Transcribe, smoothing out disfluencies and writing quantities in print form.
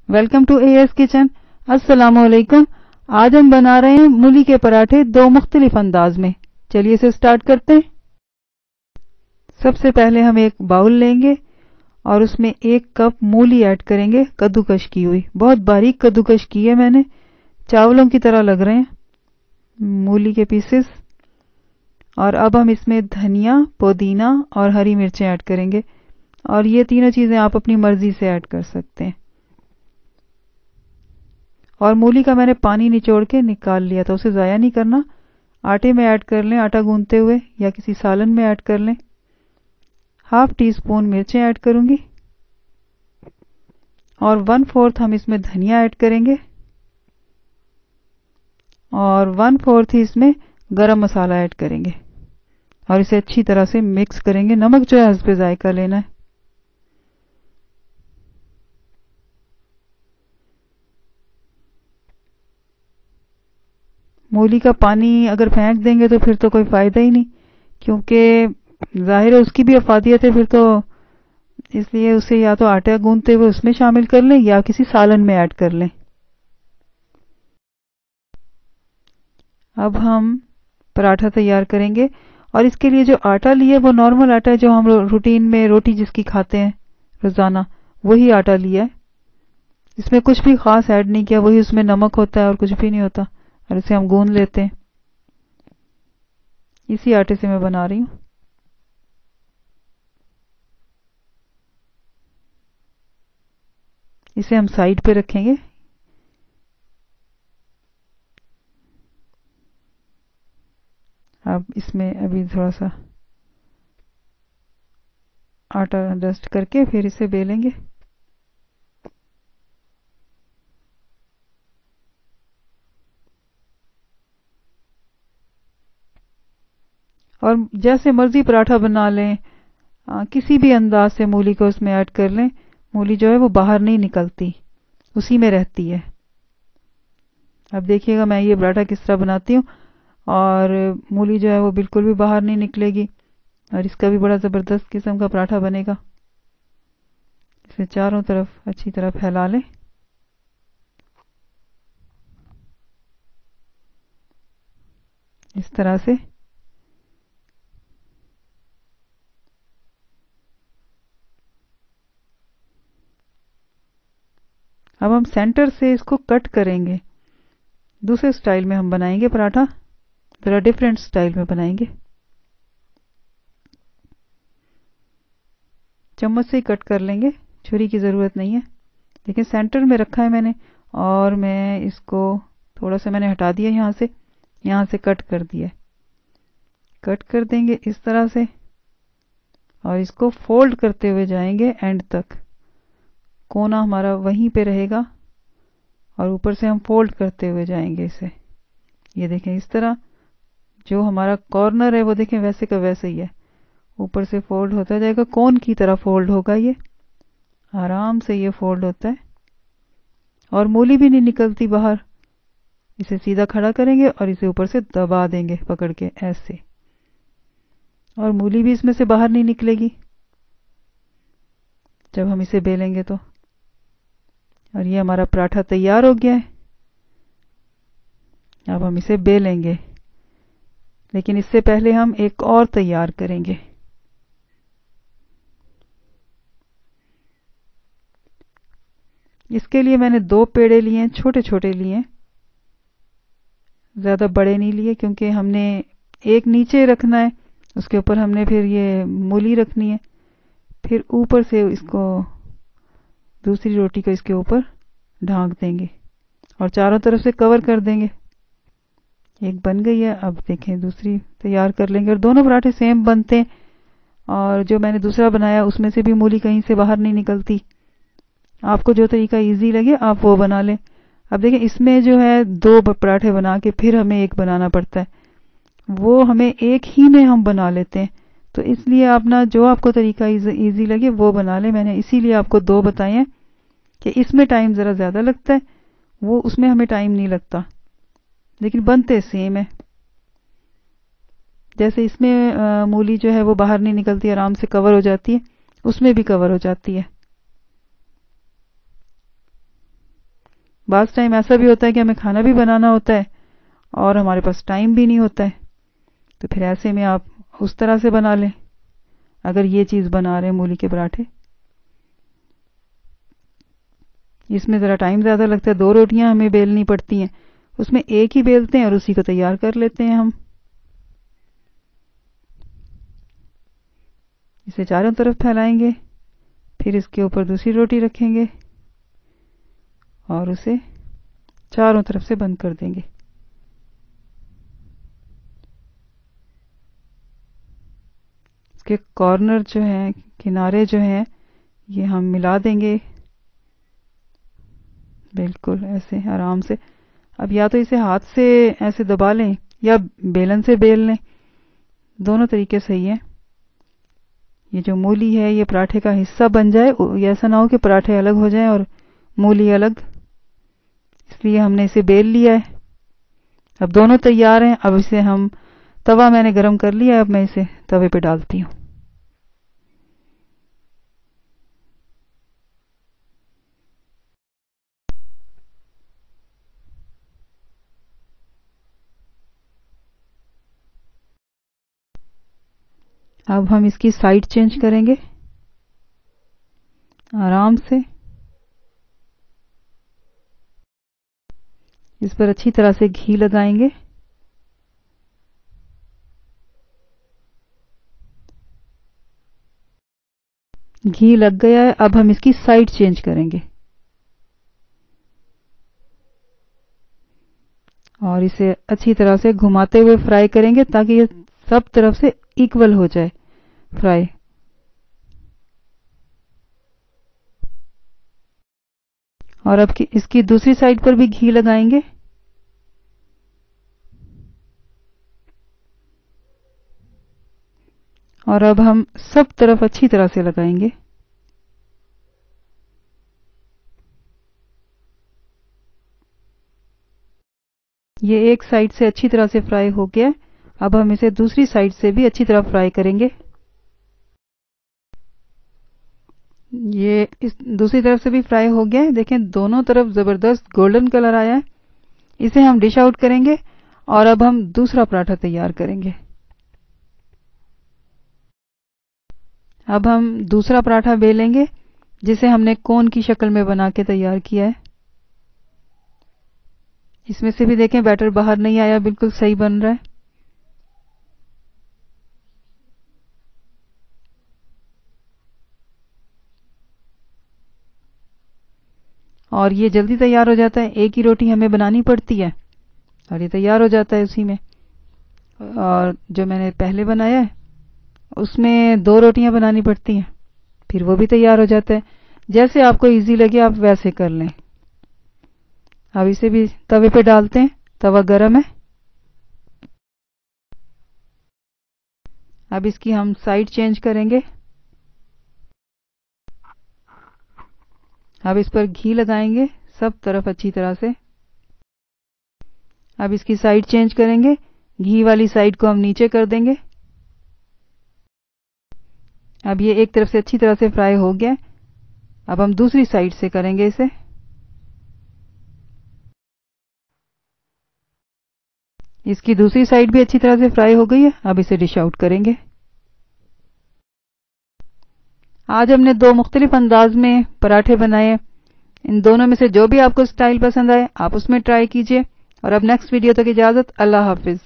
Welcome to A S kitchen. السلام علیکم. آج ہم بنا رہے ہیں مولی کے پراٹھے دو مختلف انداز میں. چلیے اسے سٹارٹ کرتے ہیں. سب سے پہلے ہم ایک باؤل لیں گے اور اس میں 1 کپ مولی ایڈ کریں گے، کدوکش کی ہوئی. بہت باریک کدوکش کی ہے میں نے، چاولوں کی طرح لگ رہے ہیں مولی کے پیسز. اور اب ہم اس میں دھنیا، پودینہ اور ہری مرچیں ایڈ کریں گے، اور یہ تینوں چیزیں آپ اپنی مرضی سے ایڈ کر سکتے ہیں. اور مولی کا میں نے پانی نچوڑ کے نکال لیا تھا، اسے ضائع نہیں کرنا. آٹے میں ایڈ کر لیں، آٹا گوندھتے ہوئے، یا کسی سالن میں ایڈ کر لیں. 1/2 ٹی اسپون مرچیں ایڈ کروں گی، اور 1/4 ہم اس میں دھنیا ایڈ کریں گے، اور 1/4 ہی اس میں گرم مسالہ ایڈ کریں گے، اور اسے اچھی طرح سے مکس کریں گے. نمک جو ہے حسب ذائقہ لینا ہے. مولی کا پانی اگر پھینک دیں گے تو پھر تو کوئی فائدہ ہی نہیں، کیونکہ ظاہر ہے اس کی بھی افادیت ہے پھر تو. اس لیے اسے یا تو آٹا گوندھتے ہوئے اس میں شامل کر لیں یا کسی سالن میں ایڈ کر لیں. اب ہم پراٹھا تیار کریں گے، اور اس کے لیے جو آٹا لیے وہ نارمل آٹا ہے جو ہم روٹین میں روٹی جس کی کھاتے ہیں روزانہ، وہی آٹا لیا ہے. اس میں کچھ بھی خاص ایڈ نہیں کیا، وہی اس میں نمک ہوتا ہے اور کچھ بھی نہیں ہوتا، اور اسے ہم گوندھ لیتے ہیں. اسی آٹے سے میں بنا رہی ہوں. اسے ہم سائڈ پہ رکھیں گے. اب اس میں ابھی تھوڑا سا آٹا ڈسٹ کر کے پھر اسے بیلیں گے. اور جیسے مرضی پراٹھا بنا لیں، کسی بھی انداز سے مولی کو اس میں ایڈ کر لیں. مولی جو ہے وہ باہر نہیں نکلتی، اسی میں رہتی ہے. اب دیکھیے گا میں یہ پراٹھا کس طرح بناتی ہوں، اور مولی جو ہے وہ بالکل بھی باہر نہیں نکلے گی، اور اس کا بھی بڑا زبردست قسم کا پراٹھا بنے گا. اسے چاروں طرف اچھی طرح پھیلا لیں. اس طرح سے. اب ہم سینٹر سے اس کو کٹ کریں گے. دوسرے سٹائل میں ہم بنائیں گے پراٹھا، ذرا ڈیفرنٹ سٹائل میں بنائیں گے. چمچ سے ہی کٹ کر لیں گے، چھری کی ضرورت نہیں ہے. لیکن سینٹر میں رکھا ہے میں نے، اور میں اس کو تھوڑا سا میں نے ہٹا دیا یہاں سے کٹ کر دیا. کٹ کر دیں گے اس طرح سے، اور اس کو فولڈ کرتے ہوئے جائیں گے اینڈ تک. کونا ہمارا وہیں پہ رہے گا، اور اوپر سے ہم فولڈ کرتے ہوئے جائیں گے اسے. یہ دیکھیں اس طرح جو ہمارا کارنر ہے وہ دیکھیں ویسے کا ویسے ہی ہے، اوپر سے فولڈ ہوتا جائے گا. کون کی طرح فولڈ ہوگا، یہ آرام سے یہ فولڈ ہوتا ہے، اور مولی بھی نہیں نکلتی باہر. اسے سیدھا کھڑا کریں گے اور اسے اوپر سے دبا دیں گے پکڑ کے ایسے، اور مولی بھی اس میں سے باہر نہیں نکلے گی جب ہم اسے بیلیں گے تو. اور یہ ہمارا پراٹھا تیار ہو گیا ہے. اب ہم اسے بیلیں گے، لیکن اس سے پہلے ہم ایک اور تیار کریں گے. اس کے لیے میں نے 2 پیڑے لیے ہیں، چھوٹے چھوٹے لیے، زیادہ بڑے نہیں لیے، کیونکہ ہم نے ایک نیچے رکھنا ہے، اس کے اوپر ہم نے پھر یہ مولی رکھنی ہے، پھر اوپر سے اس کو دوسری روٹی کو اس کے اوپر ڈھانک دیں گے، اور چاروں طرف سے کور کر دیں گے. ایک بن گئی ہے. اب دیکھیں دوسری تیار کر لیں گے، اور دونوں پراٹھے سیم بنتے ہیں. اور جو میں نے دوسرا بنایا اس میں سے بھی مولی کہیں سے باہر نہیں نکلتی. آپ کو جو طریقہ ایزی لگے آپ وہ بنا لیں. اب دیکھیں اس میں جو ہے 2 پراٹھے بنا کے پھر ہمیں ایک بنانا پڑتا ہے، وہ ہمیں ایک ہی میں ہم بنا لیتے ہیں. تو اس لیے آپ جو آپ کو طریقہ ایزی لگے وہ بنا لیں. میں نے اسی لیے آپ کو 2 بتائے ہیں کہ اس میں ٹائم ذرا زیادہ لگتا ہے، وہ اس میں ہمیں ٹائم نہیں لگتا، لیکن بنتے سیم ہے. جیسے اس میں مولی جو ہے وہ باہر نہیں نکلتی، آرام سے کور ہو جاتی ہے، اس میں بھی کور ہو جاتی ہے. بعض ٹائم ایسا بھی ہوتا ہے کہ ہمیں کھانا بھی بنانا ہوتا ہے اور ہمارے پاس ٹائم بھی نہیں ہوتا ہے، تو پھر ایسے میں آپ اس طرح سے بنا لیں اگر یہ چیز بنا رہے ہیں مولی کے پراٹھے۔ اس میں ذرا ٹائم زیادہ لگتا ہے، 2 روٹیاں ہمیں بیلنی پڑتی ہیں، اس میں ایک ہی بیلتے ہیں اور اسی کو تیار کر لیتے ہیں ہم۔ اسے چاروں طرف پھیلائیں گے، پھر اس کے اوپر دوسری روٹی رکھیں گے اور اسے چاروں طرف سے بند کر دیں گے۔ اس کے کارنر جو ہیں، کنارے جو ہیں، یہ ہم ملا دیں گے بالکل ایسے آرام سے۔ اب یا تو اسے ہاتھ سے ایسے دبا لیں یا بیلن سے بیل لیں، دونوں طریقے صحیح ہیں۔ یہ جو مولی ہے یہ پراٹھے کا حصہ بن جائے، یہ ایسا نہ ہو کہ پراٹھے الگ ہو جائیں اور مولی الگ، اس لیے ہم نے اسے بیل لیا ہے۔ اب دونوں تیار ہیں، اب اسے ہم توا میں نے گرم کر لیا ہے، اب میں اسے توے پہ ڈالتی ہوں۔ اب ہم اس کی سائڈ چینج کریں گے آرام سے، اس پر اچھی طرح سے گھی لگائیں گے۔ گھی لگ گیا ہے، اب ہم اس کی سائڈ چینج کریں گے اور اسے اچھی طرح سے گھماتے ہوئے فرائی کریں گے تاکہ یہ سب طرف سے ایکول ہو جائے فرائی۔ اور اب اس کی دوسری سائڈ پر بھی گھی لگائیں گے اور اب ہم سب طرف اچھی طرح سے لگائیں گے۔ یہ ایک سائڈ سے اچھی طرح سے فرائی ہو گیا، اب ہم اسے دوسری سائڈ سے بھی اچھی طرح فرائی کریں گے۔ یہ اس دوسری طرف سے بھی فرائی ہو گیا ہے، دیکھیں دونوں طرف زبردست گولڈن کلر آیا ہے۔ اسے ہم ڈش آؤٹ کریں گے اور اب ہم دوسرا پراٹھا تیار کریں گے۔ اب ہم دوسرا پراٹھا بیلیں گے جسے ہم نے کون کی شکل میں بنا کے تیار کیا ہے۔ اس میں سے بھی دیکھیں بیٹر باہر نہیں آیا، بالکل صحیح بن رہا ہے۔ اور یہ جلدی تیار ہو جاتا ہے، ایک ہی روٹی ہمیں بنانی پڑتی ہے اور یہ تیار ہو جاتا ہے اسی میں۔ اور جو میں نے پہلے بنایا ہے اس میں 2 روٹیاں بنانی پڑتی ہیں، پھر وہ بھی تیار ہو جاتا ہے۔ جیسے آپ کو ایزی لگے آپ ویسے کر لیں۔ اب اسے بھی توے پہ ڈالتے ہیں، توا گرم ہے۔ اب اس کی ہم سائڈ چینج کریں گے، اب اس پر گھی لگائیں گے سب طرف اچھی طرح سے۔ اب اس کی سائڈ چینج کریں گے، گھی والی سائڈ کو ہم نیچے کر دیں گے۔ اب یہ ایک طرف سے اچھی طرح سے فرائی ہو گیا، اب ہم دوسری سائڈ سے کریں گے اسے۔ اس کی دوسری سائڈ بھی اچھی طرح سے فرائی ہو گئی ہے، اب اسے ڈش آؤٹ کریں گے۔ آج ہم نے 2 مختلف انداز میں پراٹھے بنائے، ان دونوں میں سے جو بھی آپ کو سٹائل پسند آئے آپ اس میں ٹرائی کیجئے۔ اور اب نیکسٹ ویڈیو تک اجازت، اللہ حافظ۔